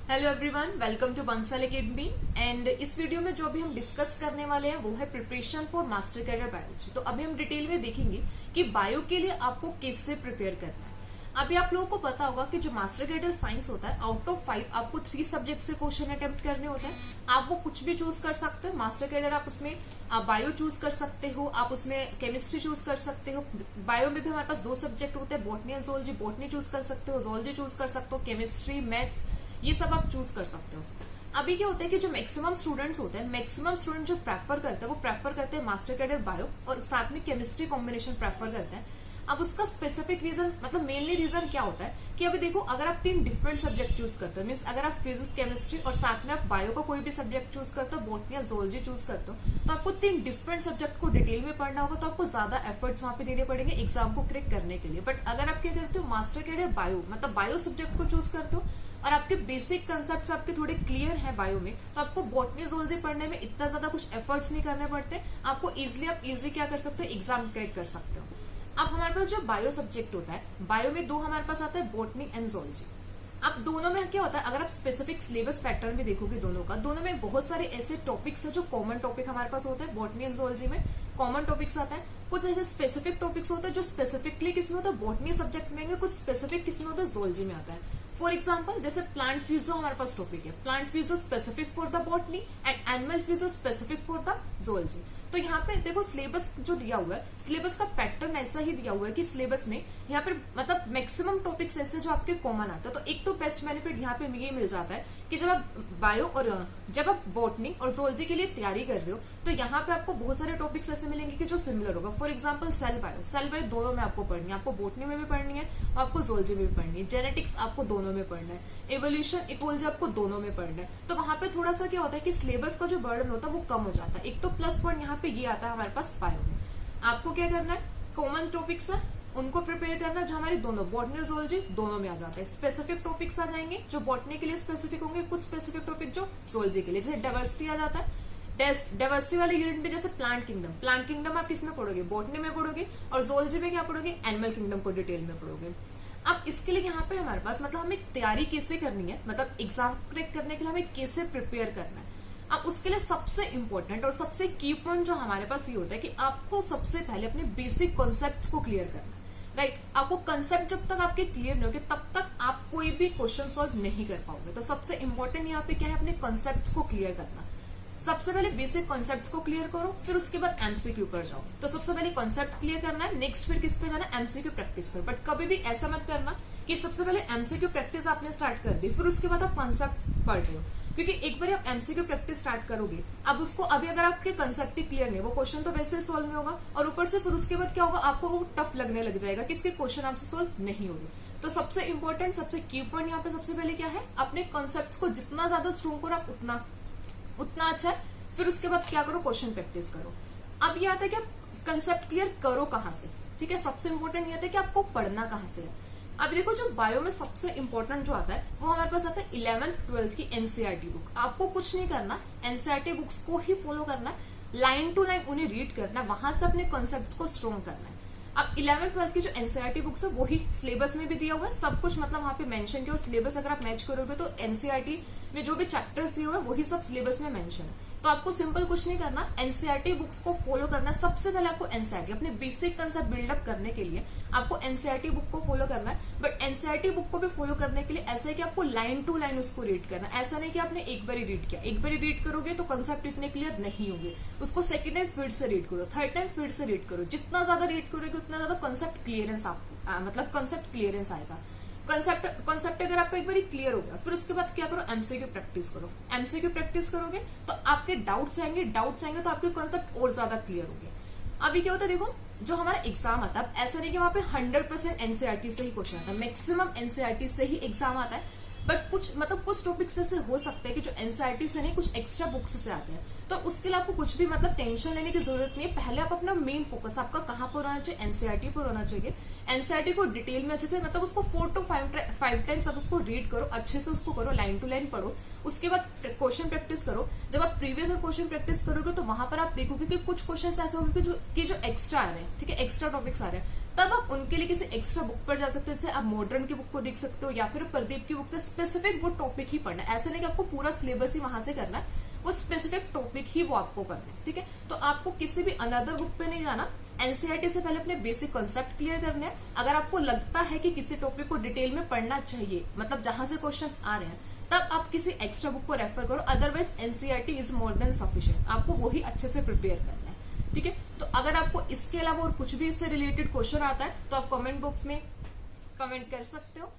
Hello everyone, welcome to Bansal Academy. And इस video में जो अभी हम डिस्कस करने वाले हैं वो है preparation for master cadre biology. तो अभी हम डिटेल में देखेंगे कि बायो के लिए आपको कैसे प्रिपेयर करना है। अभी आप लोगों को पता होगा कि जो मास्टर कैडर साइंस होता है, आउट ऑफ 5 आपको 3 सब्जेक्ट से क्वेश्चन अटेम्प्ट करने होते हैं। आप वो कुछ भी चूज कर सकते हो। मास्टर कैडर आप उसमें बायो चूज कर सकते हो, आप उसमें केमिस्ट्री चूज कर सकते हो। बायो में भी हमारे पास 2 सब्जेक्ट होते हैं, botany and zoology. Botany choose कर सकते हो, जोलॉजी चूज कर सकते हो, केमिस्ट्री, मैथ्स, ये सब आप चूज कर सकते हो। अभी क्या होता है कि जो मैक्सिमम स्टूडेंट्स होते हैं, मैक्सिमम स्टूडेंट जो प्रेफर करते हैं वो प्रेफर करते हैं मास्टर कैडर बायो और साथ में केमिस्ट्री कॉम्बिनेशन प्रेफर करते हैं। अब उसका स्पेसिफिक रीजन मतलब मेनली रीजन क्या होता है कि अभी देखो, अगर आप 3 डिफरेंट सब्जेक्ट चूज करते हो, मीन्स अगर आप फिजिक्स, केमिस्ट्री और साथ में आप बायो का कोई भी सब्जेक्ट चूज करते हो, बॉटनी या जोलॉजी चूज करते हो, तो आपको 3 डिफरेंट सब्जेक्ट को डिटेल में पढ़ना होगा। तो आपको ज्यादा एफर्ट्स वहां पे देने पड़ेंगे एग्जाम को क्रैक करने के लिए। बट अगर आप क्या करते हो, मास्टर कैडर बायो मतलब बायो सब्जेक्ट को चूज करते हो और आपके बेसिक कंसेप्ट आपके थोड़े क्लियर है बायो में, तो आपको बॉटनी जोलॉजी पढ़ने में इतना ज्यादा कुछ एफर्ट्स नहीं करने पड़ते। आपको इजिली क्या कर सकते हो, एग्जाम क्रैक कर सकते हो। अब हमारे पास जो बायो सब्जेक्ट होता है, बायो में 2 हमारे पास आता है, बॉटनी एंड जोलॉजी। अब दोनों में क्या होता है, अगर आप स्पेसिफिक सिलेबस पैटर्न भी देखोगे दोनों में बहुत सारे ऐसे टॉपिक्स है जो कॉमन टॉपिक हमारे पास होते हैं। बॉटनी एंड जोलॉजी में कॉमन टॉपिक्स आता है, कुछ ऐसे स्पेसिफिक टॉपिक्स होते हैं जो स्पेसिफिकली किसमें होता है, बॉटनी सब्जेक्ट में, कुछ स्पेसिफिक किसमें होता है, जोलॉजी में आता है। फॉर एग्जाम्पल जैसे प्लांट फ्यूजो हमारे पास टॉपिक है, प्लांट फ्यूजो specific for the botany and animal फ्यूजो स्पेसिफिक फॉर द जोलॉजी। तो यहाँ पे देखो सिलेबस जो दिया हुआ है, सिलेबस का पैटर्न ऐसा ही दिया हुआ है कि सिलेबस में यहाँ पे मतलब मैक्सिमम टॉपिक्स ऐसे जो आपके कॉमन आते हैं। तो एक तो बेस्ट बेनिफिट यहाँ पे ये मिल जाता है कि जब आप बायो और जब आप बॉटनी और जोलॉजी के लिए तैयारी कर रहे हो तो यहाँ पे आपको बहुत सारे टॉपिक्स ऐसे मिलेंगे कि जो सिमिलर होगा। फॉर एग्जाम्पल सेल बायो दोनों में आपको पढ़नी है, आपको बॉटनी में भी पढ़नी है और आपको जोलॉजी में भी पढ़नी है। जेनेटिक्स आपको दोनों में पढ़ना है, एवोल्यूशन, इकोलॉजी आपको दोनों में पढ़ना है। तो वहां पे थोड़ा सा क्या होता है कि सिलेबस का जो बर्डन होता है वो कम हो जाता है। एक तो प्लस पॉइंट यहाँ पे ये आता है हमारे पास बायो में। आपको क्या करना है, कॉमन टॉपिक्स है उनको प्रिपेयर करना जो हमारी दोनों बॉटनी और जोलॉजी दोनों में आ जाते हैं। स्पेसिफिक टॉपिक्स आ जाएंगे जो बॉटनी के लिए स्पेसिफिक होंगे, कुछ स्पेसिफिक टॉपिक जो जोलॉजी के लिए, जैसे डाइवर्सिटी आ जाता है। डाइवर्सिटी वाले यूनिट में जैसे प्लांट किंगडम आप किसमें पढ़ोगे, बॉटनी में पढ़ोगे, और जोलॉजी में क्या पढ़ोगे, एनिमल किंगडम को डिटेल में पढ़ोगे। अब इसके लिए यहाँ पे हमारे पास मतलब हमें तैयारी कैसे करनी है, मतलब एग्जाम क्रैक करने के लिए हमें कैसे प्रिपेयर करना है। अब उसके लिए सबसे इंपॉर्टेंट और सबसे की पॉइंट जो हमारे पास ये होता है कि आपको सबसे पहले अपने बेसिक कॉन्सेप्ट्स को क्लियर करना है। राइट, आपको कंसेप्ट जब तक आपके क्लियर नहीं होंगे तब तक आप कोई भी क्वेश्चन सॉल्व नहीं कर पाओगे। तो सबसे इंपॉर्टेंट यहाँ पे क्या है, अपने कॉन्सेप्ट्स को क्लियर करना। सबसे पहले बेसिक कॉन्सेप्ट्स को क्लियर करो, फिर उसके बाद एमसीक्यू पर जाओ। तो सबसे पहले कॉन्सेप्ट क्लियर करना है, नेक्स्ट फिर किस पे जाना है, एमसीक्यू प्रैक्टिस करो। बट कभी भी ऐसा मत करना कि सबसे पहले एमसीक्यू प्रैक्टिस आपने स्टार्ट कर दी फिर उसके बाद आप कॉन्सेप्ट पढ़ रहे हो, क्योंकि एक बार आप एमसीक्यू प्रैक्टिस स्टार्ट करोगे, अब उसको अभी अगर आपके कंसेप्ट ही क्लियर नहीं, वो क्वेश्चन तो वैसे सॉल्व नहीं होगा, और ऊपर से फिर उसके बाद क्या होगा, आपको वो टफ लगने लग जाएगा कि इसके क्वेश्चन आपसे सॉल्व नहीं होंगे। तो सबसे इंपॉर्टेंट, सबसे की पॉइंट यहाँ पे सबसे पहले क्या है, अपने कॉन्सेप्ट को जितना ज्यादा स्ट्रॉन्ग करो आप उतना अच्छा है। फिर उसके बाद क्या करो, क्वेश्चन प्रैक्टिस करो। अब ये आता है कि आप कंसेप्ट क्लियर करो कहाँ से, ठीक है। सबसे इंपॉर्टेंट ये आता है कि आपको पढ़ना कहाँ से है। अब देखो, जो बायो में सबसे इंपॉर्टेंट जो आता है वो हमारे पास आता है 11th 12th की एनसीईआरटी बुक। आपको कुछ नहीं करना, एनसीईआरटी बुक्स को ही फॉलो करना है, लाइन टू लाइन उन्हें रीड करना है, वहां से अपने कॉन्सेप्ट को स्ट्रॉन्ग करना है। अब 11th 12th की जो एनसीईआरटी बुक्स है वही सिलेबस में भी दिया हुआ है, सब कुछ मतलब वहां पे मेंशन किया। सिलेबस अगर आप मैच करोगे तो एनसीईआरटी में जो भी चैप्टर्स दिए हुए हैं वही सब सिलेबस में मेंशन है। तो आपको सिंपल कुछ नहीं करना, एनसीईआरटी बुक्स को फॉलो करना। सबसे पहले आपको एनसीईआरटी अपने बेसिक कंसेप्ट बिल्डअप करने के लिए आपको एनसीईआरटी बुक को फॉलो करना है। बट एनसीईआरटी बुक को भी फॉलो करने के लिए ऐसा है कि आपको लाइन टू लाइन उसको रीड करना है। ऐसा नहीं कि आपने एक बार रीड किया, एक बार रीड करोगे तो कंसेप्ट इतने क्लियर नहीं होंगे, उसको सेकेंड टाइम फिर से रीड करो, थर्ड टाइम फिर से रीड करो। जितना ज्यादा रीड करोगे उतना ज्यादा कंसेप्ट क्लियरेंस मतलब कंसेप्ट क्लियरेंस आएगा। कॉन्सेप्ट अगर आपका एक बार क्लियर हो गया, फिर उसके बाद क्या करो, एमसीक्यू प्रैक्टिस करो। एमसीक्यू प्रैक्टिस करोगे तो आपके डाउट्स आएंगे तो आपके कॉन्सेप्ट और ज्यादा क्लियर होंगे। अभी क्या होता है, देखो जो हमारा एग्जाम आता है, ऐसा नहीं कि वहां पे 100% एनसीईआरटी से ही क्वेश्चन आता है, मैक्सिमम एनसीईआरटी से ही एग्जाम आता है। बट कुछ टॉपिक्स ऐसे हो सकते हैं कि जो एनसीईआरटी से नहीं, कुछ एक्स्ट्रा बुक्स से आते हैं। तो उसके लिए आपको कुछ भी मतलब टेंशन लेने की जरूरत नहीं है। पहले आप अपना मेन फोकस आपका कहाँ पर होना चाहिए, एनसीईआरटी पर होना चाहिए। एनसीईआरटी को डिटेल में अच्छे से मतलब उसको 4 to 5 टाइम्स आप उसको रीड करो, अच्छे से उसको करो, लाइन टू लाइन पढ़ो। उसके बाद क्वेश्चन प्रैक्टिस करो। जब आप प्रीवियस क्वेश्चन प्रैक्टिस करोगे तो वहां पर आप देखोगे कि कुछ क्वेश्चन ऐसे होंगे जो एक्स्ट्रा आ रहे हैं, ठीक है, एक्स्ट्रा टॉपिक्स आ रहे हैं। तब आप उनके लिए किसी एक्स्ट्रा बुक पर जा सकते हैं। जैसे आप मॉडर्न की बुक को देख सकते हो या फिर प्रदीप की बुक से स्पेसिफिक वो टॉपिक ही पढ़ना है। ऐसा नहीं कि आपको पूरा सिलेबस ही वहां से करना है, वो स्पेसिफिक टॉपिक ही वो आपको पढ़ना है, ठीक है। तो आपको किसी भी अनदर बुक पे नहीं जाना, एनसीईआरटी से पहले अपने बेसिक कॉन्सेप्ट क्लियर करने हैं। अगर आपको लगता है कि किसी टॉपिक को डिटेल में पढ़ना चाहिए, मतलब जहां से क्वेश्चन आ रहे हैं, तब आप किसी एक्स्ट्रा बुक को रेफर करो, otherwise NCERT is more than sufficient. आपको वही अच्छे से प्रिपेयर करना है, ठीक है। तो अगर आपको इसके अलावा और कुछ भी इससे रिलेटेड क्वेश्चन आता है तो आप कमेंट बॉक्स में कमेंट कर सकते हो।